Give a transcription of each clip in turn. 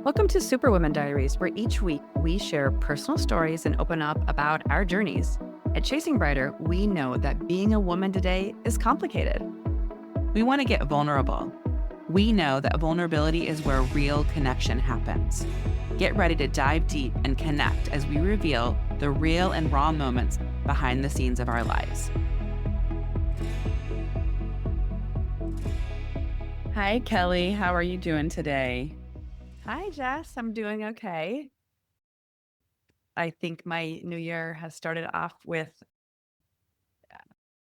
Welcome to Superwoman Diaries, where each week we share personal stories and open up about our journeys. At Chasing Brighter, we know that being a woman today is complicated. We want to get vulnerable. We know that vulnerability is where real connection happens. Get ready to dive deep and connect as we reveal the real and raw moments behind the scenes of our lives. Hi, Kelly. How are you doing today? Hi, Jess. I'm doing okay. I think my new year has started off with,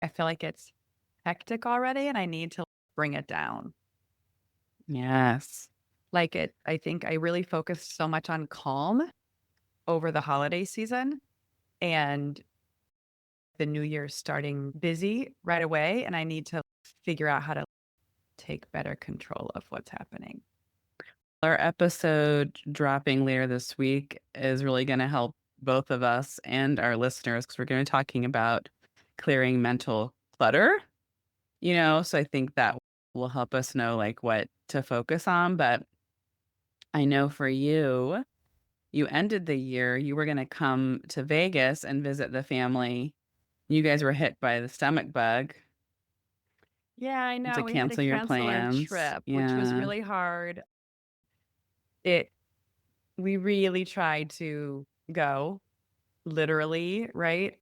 I feel like it's hectic already and I need to bring it down. Yes. I think I really focused so much on calm over the holiday season, and the new year's starting busy right away. And I need to figure out how to take better control of what's happening. Our episode dropping later this week is really going to help both of us and our listeners because we're going to be talking about clearing mental clutter. So I think that will help us know like what to focus on. But I know for you, you ended the year, you were going to come to Vegas and visit the family. You guys were hit by the stomach bug Yeah, I to know. We had to cancel your cancel our plans. trip, which was Yeah. really hard. It We really tried to go, literally, right?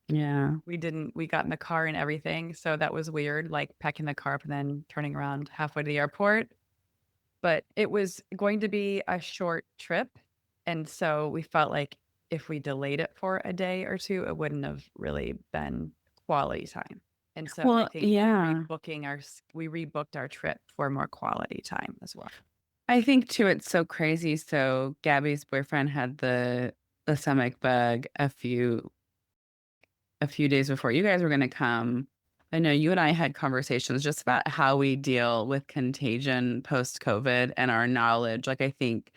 Yeah. We got in the car and everything, so that was weird, like packing the car up and then turning around halfway to the airport. But it was going to be a short trip, and so we felt like if we delayed it for a day or two, it wouldn't have really been quality time. And so I Well, think yeah. we rebooked our trip for more quality time as well. I think too it's so crazy. So Gabby's boyfriend had the stomach bug a few days before you guys were going to come. I know you and I had conversations just about how we deal with contagion post COVID and our knowledge. Like, I think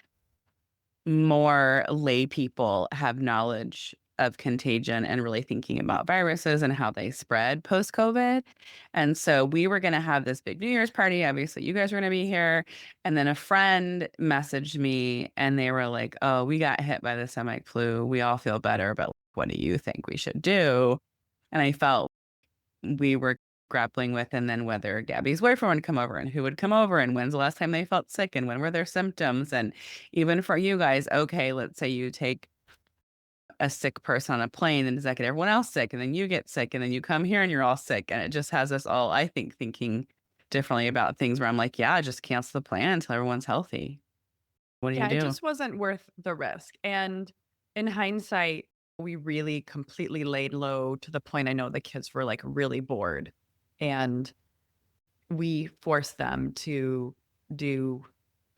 more lay people have knowledge of contagion and really thinking about viruses and how they spread post COVID. And so we were going to have this big New Year's party. Obviously, you guys were going to be here. And then a friend messaged me and they were like, "Oh, we got hit by the stomach flu. We all feel better, but what do you think we should do?" And I felt we were grappling with, and then whether Gabby's boyfriend would come over and who would come over and when's the last time they felt sick and when were their symptoms. And even for you guys, okay, let's say you take a sick person on a plane and does that get everyone else sick? And then you get sick and then you come here and you're all sick. And it just has us all, I think, thinking differently about things where I'm like, yeah, just cancel the plan until everyone's healthy. What do you Yeah, it do? just wasn't worth the risk. And in hindsight, we really completely laid low to the point I know the kids were like really bored. And we forced them to do,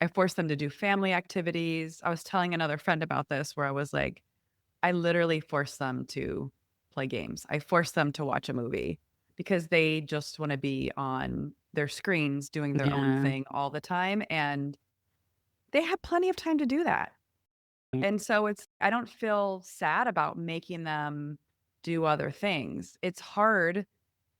I forced them to do family activities. I was telling another friend about this where I was like, I literally forced them to play games. I forced them to watch a movie because they just want to be on their screens doing their own Yeah. thing all the time. And they have plenty of time to do that. And so I don't feel sad about making them do other things. It's hard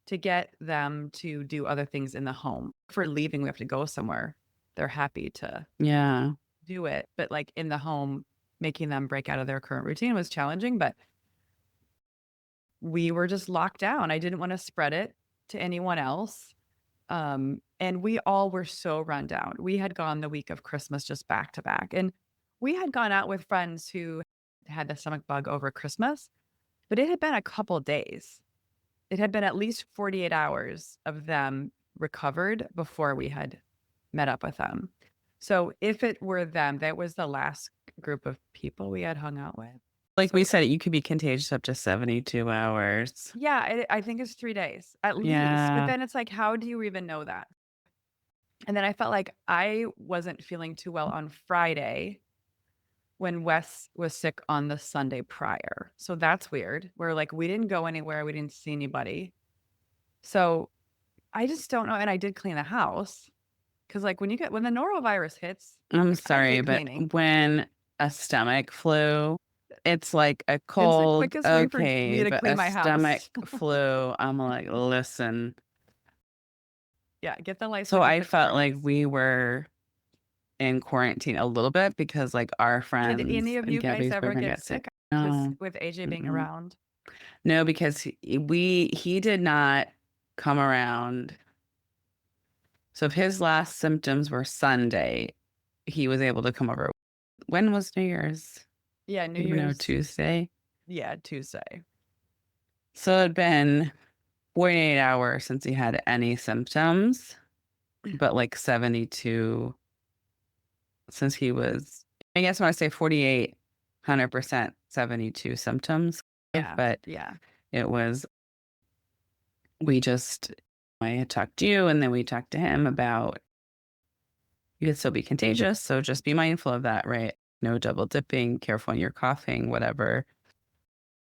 to get them to do other things in the home. If we're leaving, we have to go somewhere. They're happy to Yeah. do it. But like in the home, making them break out of their current routine was challenging, but we were just locked down. I didn't want to spread it to anyone else. And we all were so run down. We had gone the week of Christmas just back to back. And we had gone out with friends who had the stomach bug over Christmas, but it had been a couple days. It had been at least 48 hours of them recovered before we had met up with them. So if it were them, that was the last group of people we had hung out with. Like So we said, you could be contagious up to 72 hours. yeah, I think it's 3 days at least. But Yeah. then it's like, how do you even know that? And then I felt like I wasn't feeling too well on Friday when Wes was sick on the Sunday prior. So that's weird. Where like we didn't go anywhere, we didn't see anybody. So I just don't know. And I did clean the house because like when the norovirus hits, I'm like I sorry, hate but cleaning. when a stomach flu, it's like a It's the cold, quickest way for me okay, to but clean a my stomach house. flu, I'm like, listen. Yeah, get the So Lysol, get I the felt like Clorox. we were in quarantine a little bit because, like, our Did friends any of and you guys Gabby's ever boyfriend get got sick. sick? Just No. with AJ being Mm-mm. around? No, because he did not come around. So if his last symptoms were Sunday, he was able to come over. When was New Year's? Yeah, New I don't even know, Year's. Tuesday? Yeah, Tuesday. So it'd been 48 hours since he had any symptoms, but like 72 since he was, I guess when I say 48, 100%, 72 symptoms. Yeah, But yeah. it was, we just, I had talked to you and then we talked to him about you could still be contagious. So just be mindful of that, right? No double dipping, careful when you're coughing, whatever.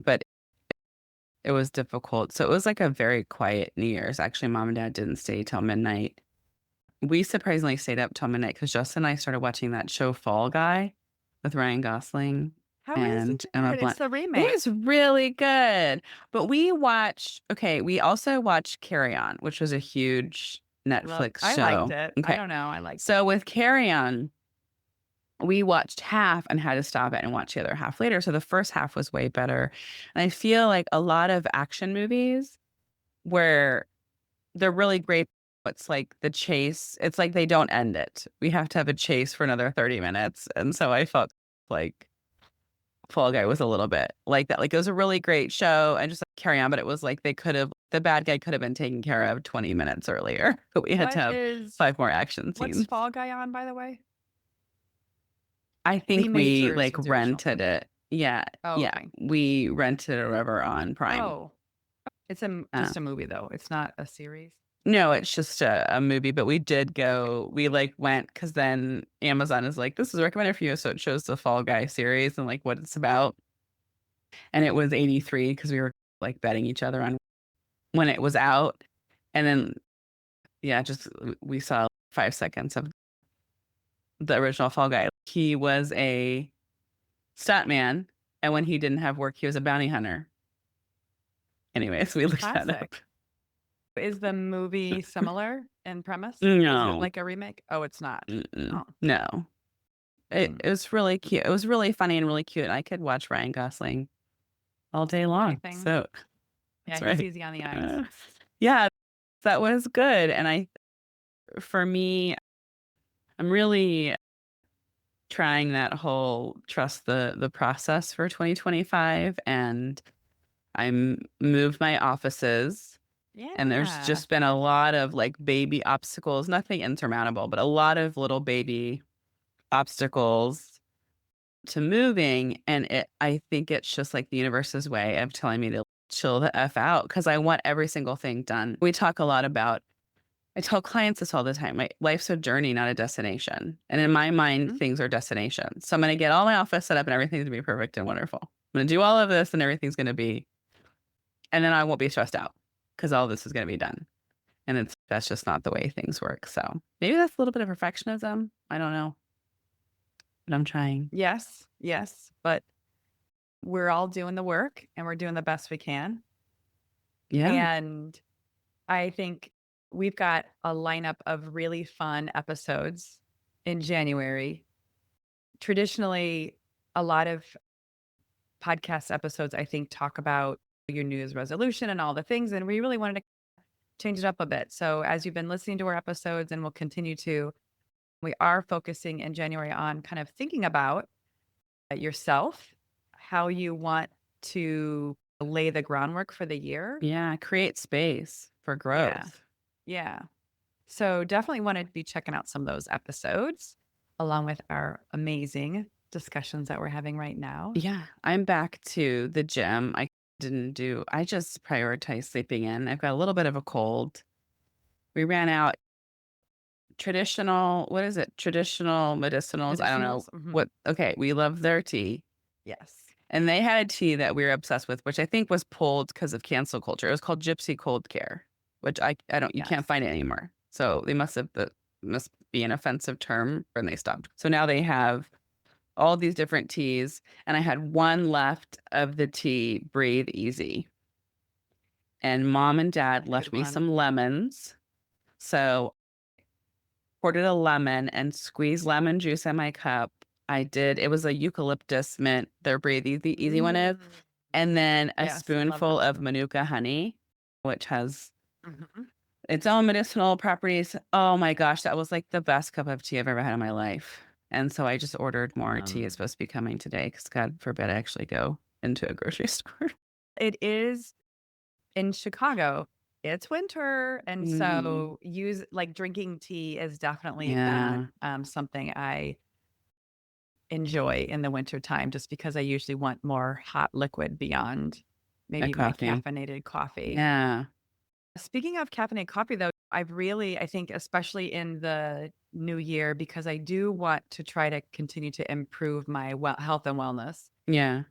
But it was difficult. So it was like a very quiet New Year's. Actually, mom and dad didn't stay till midnight. We surprisingly stayed up till midnight because Justin and I started watching that show Fall Guy with Ryan Gosling How is and Emma it? It's Blunt. the It remake. was really good. But we watched, okay, we also watched Carry On, which was a huge Netflix I liked show. it. I Okay. don't know, I liked it. So with Carry On, we watched half and had to stop it and watch the other half later. So the first half was way better. And I feel like a lot of action movies where they're really great, it's like the chase, it's like they don't end it. We have to have a chase for another 30 minutes. And so I felt like Fall Guy was a little bit like that. Like it was a really great show and just like Carry On, but it was like the bad guy could have been taken care of 20 minutes earlier, but we had to What have is 5 more action what's scenes. Fall Guy on, by the way? I think Remake we or is like it the original? rented it. Yeah. Oh, Yeah. okay. We rented it or whatever on Prime. Oh, it's Uh, just a movie, though. It's not a series? no, it's just a movie, but we did go, we like went because then Amazon is like, this is recommended for you. So it shows the Fall Guy series and like what it's about. And it was 83 because we were like betting each other on when it was out. And then, yeah, just we saw 5 seconds of the original Fall Guy. He was a stuntman. And when he didn't have work, he was a bounty hunter. Anyways, we looked that up. Classic. Is the movie similar in premise? Is it No, like a remake? Oh, it's not. mm-mm, Oh. no. Hmm. It was really cute. It was really funny and really cute. And I could watch Ryan Gosling all day long. Anything. So Yeah, that's he's right. easy on the eyes. Uh, yeah, that was good. And for me, I'm really trying that whole trust the process for 2025. And I'm moved my offices. And there's Yeah. just been a lot of like baby obstacles, nothing insurmountable, but a lot of little baby obstacles to moving. And I think it's just like the universe's way of telling me to chill the F out because I want every single thing done. We talk a lot about, I tell clients this all the time. My life's a journey, not a destination. And in my mind, Mhm. things are destinations. So I'm going to get all my office set up and everything's going to be perfect and wonderful. I'm going to do all of this and everything's going to be, and then I won't be stressed out because all this is going to be done. And that's just not the way things work. So maybe that's a little bit of perfectionism. I don't know, but I'm trying. Yes, yes, but we're all doing the work and we're doing the best we can. Yeah. And I think we've got a lineup of really fun episodes in January. Traditionally, a lot of podcast episodes, I think, talk about your New Year's resolution and all the things. And we really wanted to change it up a bit. So, as you've been listening to our episodes and we'll continue to, we are focusing in January on kind of thinking about yourself, how you want to lay the groundwork for the year. Yeah. Create space for Yeah. growth. Yeah. So definitely want to be checking out some of those episodes along with our amazing discussions that we're having right now. Yeah. I'm back to the gym. I just prioritize sleeping in. I've got a little bit of a cold. We ran out traditional, what is it? Traditional medicinals. I don't know Medicinals? Mhm. what. Okay. We love their tea. Yes. And they had a tea that we were obsessed with, which I think was pulled because of cancel culture. It was called Gypsy Cold Care, which I don't, you can't Yes. find it anymore. So they must be an offensive term and they stopped. So now they have all these different teas. And I had one left of the tea, Breathe Easy. And mom and dad Good left me one. some lemons. So quartered a lemon and squeezed lemon juice in my cup. It was a eucalyptus mint. They're breathy, the easy one is. Mm. And then a Yes, I love spoonful those of too. manuka honey, which has Mhm. its own medicinal properties. Oh my gosh, that was like the best cup of tea I've ever had in my life. And so I just ordered more tea. It's Um, supposed to be coming today because God forbid I actually go into a grocery store. it is in Chicago, it's winter, and Mm, so drinking tea has definitely been, yeah, something I enjoy in the wintertime just because I usually want more hot liquid beyond a maybe my coffee. caffeinated coffee. Yeah, Speaking of caffeinated coffee, though, I think, especially in the new year, because I do want to try to continue to improve my health and wellness. yeah.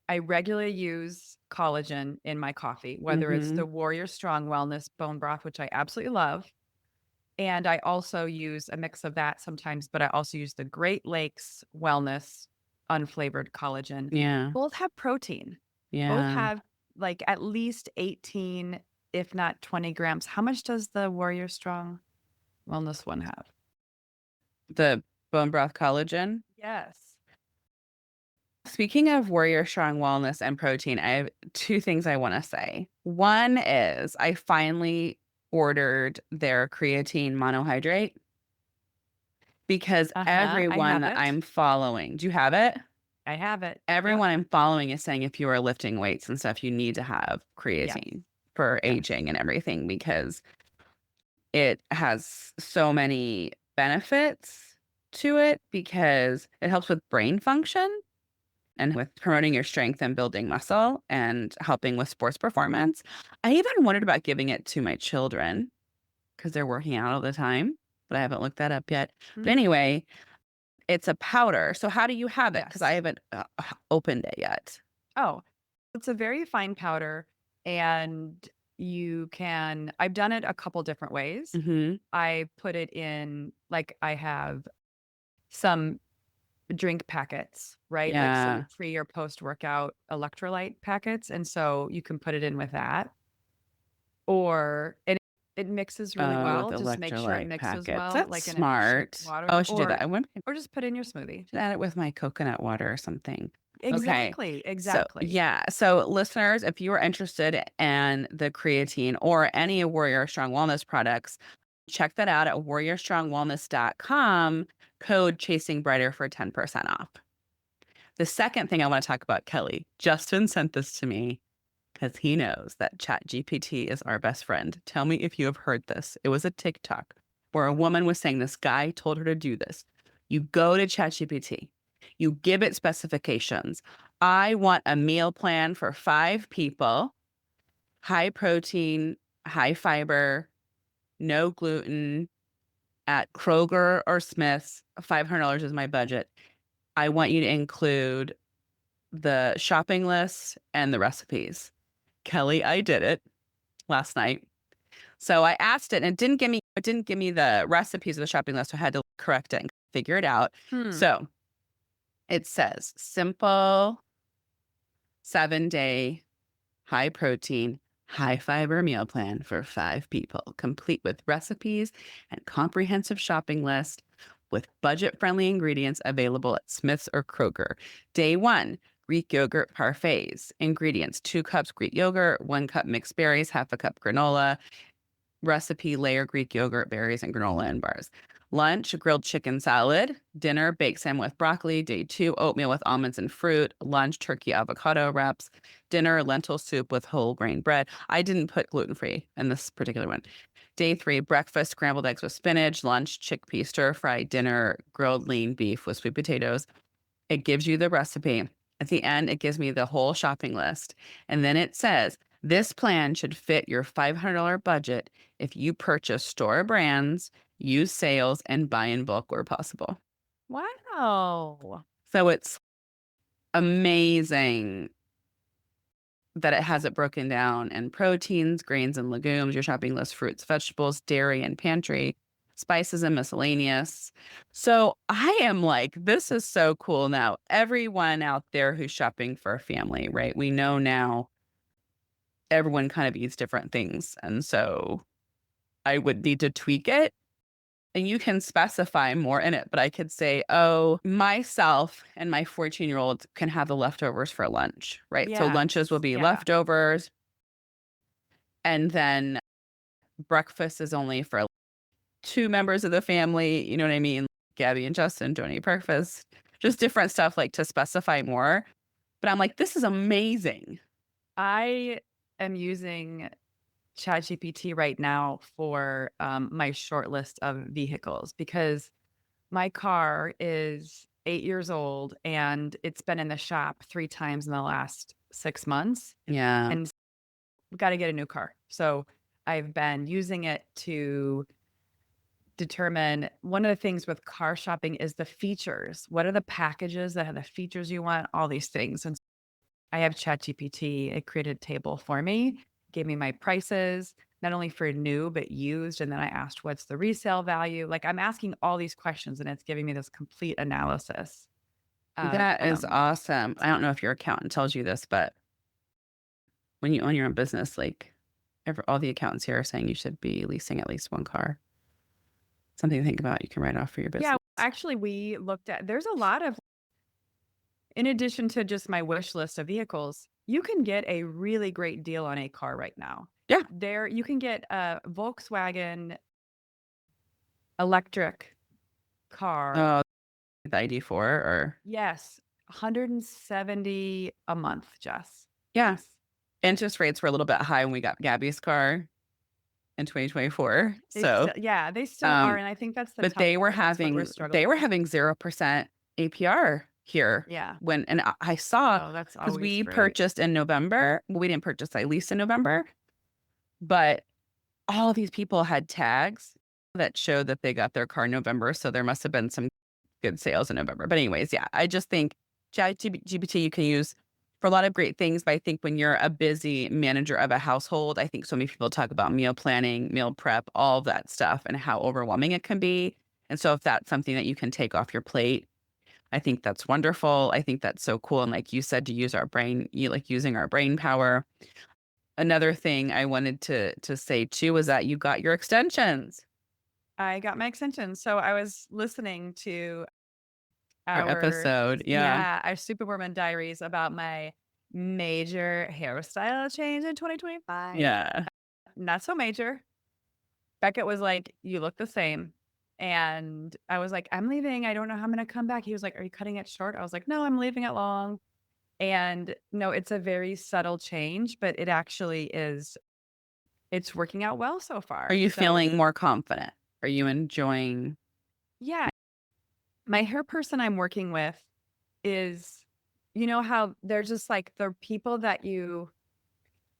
I regularly use collagen in my coffee, whether it's Mhm. the Warrior Strong Wellness bone broth, which I absolutely love. And I also use a mix of that sometimes, but I also use the Great Lakes Wellness unflavored collagen. Yeah, Both have protein. Both yeah. have like at least 18, if not 20 grams. How much does the Warrior Strong Wellness one have? The bone broth collagen. Yes. Speaking of Warrior Strong Wellness and protein, I have 2 things I wanna say. One is I finally ordered their creatine monohydrate because Uh-huh. I everyone have that it. I'm following, do you have it? I have it. Yep. Everyone I'm following is saying if you are lifting weights and stuff, you need to have Yes. creatine for Yes. aging and everything because it has so many benefits to it because it helps with brain function and with promoting your strength and building muscle and helping with sports performance. I even wondered about giving it to my children because they're working out all the time, but I haven't looked that up yet. But Mhm. anyway, it's a powder. So how do you have it? Because I Yes. haven't opened it yet. Oh, it's a very fine powder, and I've done it a couple different ways. Hmm. I put it in, like, I have some drink packets, right? Like some Yeah. pre or post workout electrolyte packets. And so you can put it in with that. And it mixes really Oh, with well. Just make sure it electrolyte mixes packets. well, That's like in a shape smart. Oh, water, I should do that. or just put in your smoothie. Should add it with my coconut water or something. Okay. Exactly. So, Exactly. yeah. So, listeners, if you are interested in the creatine or any Warrior Strong Wellness products, check that out at warriorstrongwellness.com, code chasing brighter for 10% off. The second thing I want to talk about, Kelly, Justin sent this to me because he knows that ChatGPT is our best friend. Tell me if you have heard this. It was a TikTok where a woman was saying this guy told her to do this. You go to ChatGPT, you give it specifications. I want a meal plan for 5 people, high protein, high fiber, no gluten at Kroger or Smith's. $500 is my budget. I want you to include the shopping list and the recipes. Kelly, I did it last night. So I asked it and it didn't give me the recipes of the shopping list. So I had to correct it and figure it out. Hmm. So it says simple 7-day high protein, high fiber meal plan for 5 people, complete with recipes and comprehensive shopping list with budget friendly ingredients available at Smith's or Kroger. Day one, Greek yogurt parfaits. Ingredients 2 cups Greek yogurt, 1 cup mixed berries, half a cup granola, recipe layer Greek yogurt, berries, and granola in bars. Lunch, grilled chicken salad. Dinner, baked salmon with broccoli. Day two, oatmeal with almonds and fruit. Lunch, turkey avocado wraps. Dinner, lentil soup with whole grain bread. I didn't put gluten free in this particular one. Day three, breakfast, scrambled eggs with spinach. Lunch, chickpea stir fry. Dinner, grilled lean beef with sweet potatoes. It gives you the recipe. At the end, it gives me the whole shopping list. And then it says, this plan should fit your $500 budget if you purchase store brands, use sales, and buy in bulk where possible. Wow. So it's amazing that it has it broken down in proteins, grains and legumes, your shopping list, fruits, vegetables, dairy and pantry, spices and miscellaneous. So I am like, this is so cool now. Everyone out there who's shopping for a family, right? We know now everyone kind of eats different things. And so I would need to tweak it And you can specify more in it, but I could say, "Oh, myself and my 14-year-old can have the leftovers for lunch," right? So lunches will Yes. be Yeah. leftovers, and then breakfast is only for 2 members of the family, you know what I mean? Gabby and Justin don't eat breakfast. Just different stuff, like, to specify more, but I'm like, "This is amazing." I am using ChatGPT right now for, my short list of vehicles because my car is 8 years old, and it's been in the shop 3 times in the last 6 months, Yeah. and we gotta get a new car. So, I've been using it to determine one of the things with car shopping is the features. What are the packages that have the features you want? All these things, and I have ChatGPT. It created a table for me, gave me my prices, not only for new, but used. And then I asked, what's the resale value? Like I'm asking all these questions and it's giving me this complete analysis. Uh, That is um, awesome. I don't know if your accountant tells you this, but when you own your own business, like, all the accountants here are saying you should be leasing at least 1 car. Something to think about, you can write off for your yeah, business. actually, we looked at, there's a lot of, in addition to just my wish list of vehicles, you can get a really great deal on a car right now. Yeah. There, you can get a Volkswagen electric car. Oh, the ID4 or Yes, 170 a month, Jess. yeah. Yes. Interest rates were a little bit high when we got Gabby's car in 2024, They so, still yeah, they still are, um, and I think that's the but tough part. That's what we're struggling they were with. having 0% APR here Yeah. when and I saw Oh, that's because always we great. purchased in November. Well, we didn't purchase, I leased in November, but all these people had tags that showed that they got their car in November, so there must have been some good sales in November. But anyways, yeah, I just think ChatGPT you can use for a lot of great things, but I think when you're a busy manager of a household, I think so many people talk about meal planning, meal prep, all of that stuff and how overwhelming it can be. And so if that's something that you can take off your plate, I think that's wonderful. I think that's so cool. And like you said, to use our brain, you like using our brain power. Another thing I wanted to say too was that you got your extensions. I got my extension. So I was listening to Our our episode. Yeah. yeah, our Superwoman Diaries about my major hairstyle change in 2025. Yeah. Not so major. Beckett was like, "You look the same." And I was like, "I'm leaving. I don't know how I'm gonna come back." He was like, "Are you cutting it short?" I was like, "No, I'm leaving it long." And no, it's a very subtle change, but it actually is it's working out well so Are far. you So, feeling more confident? Are you enjoying yeah, my hair person I'm working with is you know how they're just like the people that you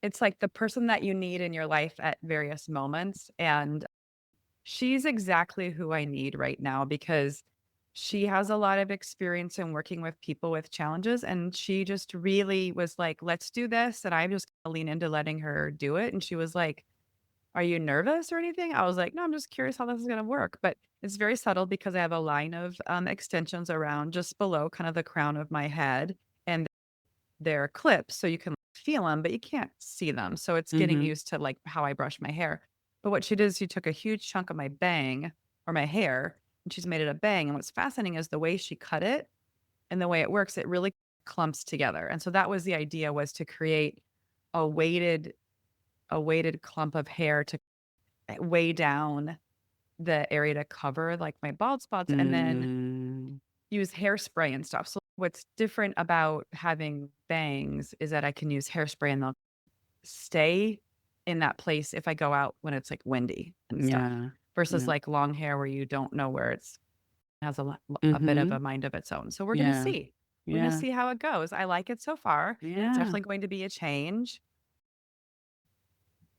it's like the person that you need in your life at various moments, and she's exactly who I need right now because she has a lot of experience in working with people with challenges, and she just really was like, "Let's do this," and I'm just gonna lean into letting her do it, and she was like, "Are you nervous or anything?" I was like, "No, I'm just curious how this is gonna work," but it's very subtle because I have a line of, extensions around just below kind of the crown of my head, and they're clips, so you can feel them, but you can't see them, so it's getting Mhm. used to, like, how I brush my hair. But what she did is she took a huge chunk of my bang or my hair, and she's made it a bang, and what's fascinating is the way she cut it and the way it works, it really clumps together, and so that was the idea was to create a weighted a weighted clump of hair to weigh down the area to cover, like, my bald spots, and then Mm. use hairspray and stuff. So what's different about having bangs is that I can use hairspray and they'll stay in that place if I go out when it's, like, windy and stuff, Yeah. versus, Yeah. like, long hair where you don't know where it's has a bit of Mhm. a mind of its own. So we're gonna Yeah. see. We're gonna Yeah. see how it goes. I like it so far. It's Yeah. definitely going to be a change.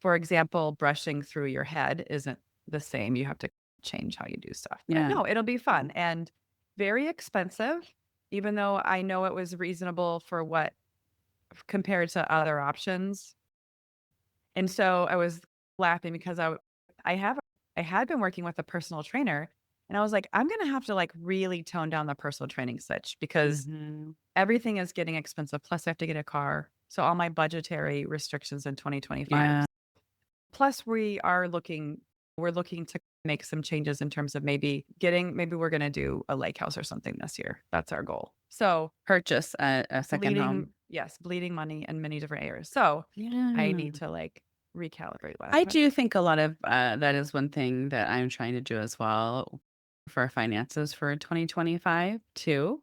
For example, brushing through your head isn't the same. You have to change how you do stuff. But Yeah. no, it'll be fun and very expensive, even though I know it was reasonable for what compared to other options. And so I was laughing because I have I had been working with a personal trainer and I was like, I'm gonna have to like really tone down the personal training switch because Mhm. everything is getting expensive. Plus I have to get a car. So all my budgetary restrictions in 2025. Yeah. Plus we're looking to make some changes in terms of maybe we're going to do a lake house or something this year. That's our goal. So Purchase a second home. bleeding money in many different areas. So I Yeah. need to like recalibrate that. I But do think a lot of that is one thing that I'm trying to do as well for finances for 2025 too.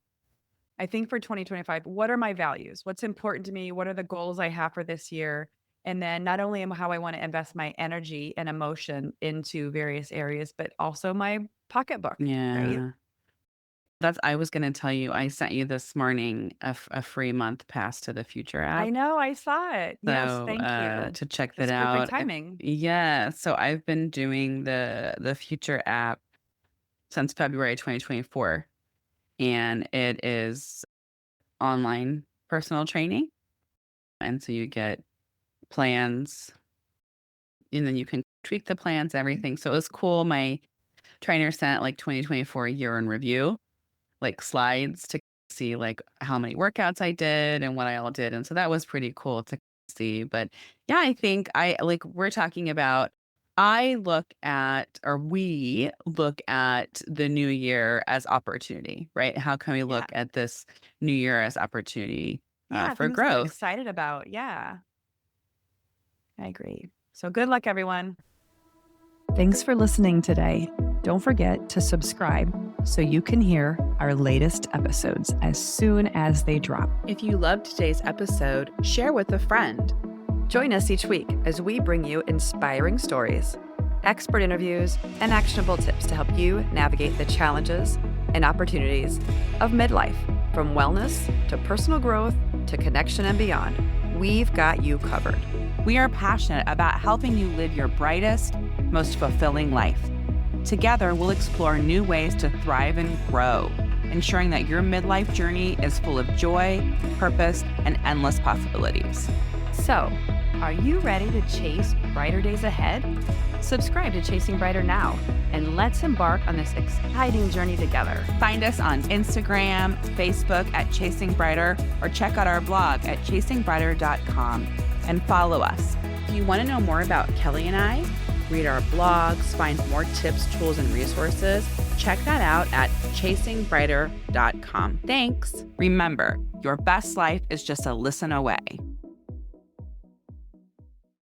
I think for 2025, what are my values? What's important to me? What are the goals I have for this year? And then not only am how I want to invest my energy and emotion into various areas, but also my pocketbook, right? Yeah. That's I was gonna tell you, I sent you this morning a free month pass to the Future I app. know, I saw it. Yes, So, thank you. to check that That's perfect out. timing. Yeah, so I've been doing the Future app since February 2024, and it is online personal training, and so you get plans, and then you can tweak the plans, everything. So it was cool. My trainer sent, like, 2024 year in review, like, slides to see, like, how many workouts I did and what I all did, and so that was pretty cool to see. But, yeah, I think we're talking about I look at or we look at the new year as opportunity, right? How can we Yeah. look at this new year as opportunity, Yeah, for things to get growth? excited about. Yeah, I agree. So good luck, everyone. Thanks for listening today. Don't forget to subscribe so you can hear our latest episodes as soon as they drop. If you loved today's episode, share with a friend. Join us each week as we bring you inspiring stories, expert interviews, and actionable tips to help you navigate the challenges and opportunities of midlife. From wellness to personal growth to connection and beyond, we've got you covered. We are passionate about helping you live your brightest, most fulfilling life. Together, we'll explore new ways to thrive and grow, ensuring that your midlife journey is full of joy, purpose, and endless possibilities. So, are you ready to chase brighter days ahead? Subscribe to Chasing Brighter now, and let's embark on this exciting journey together. Find us on Instagram, Facebook at Chasing Brighter, or check out our blog at chasingbrighter.com and follow us. If you want to know more about Kelly and I, read our blogs, find more tips, tools, and resources, check that out at chasingbrighter.com. Thanks. Remember, your best life is just a listen away.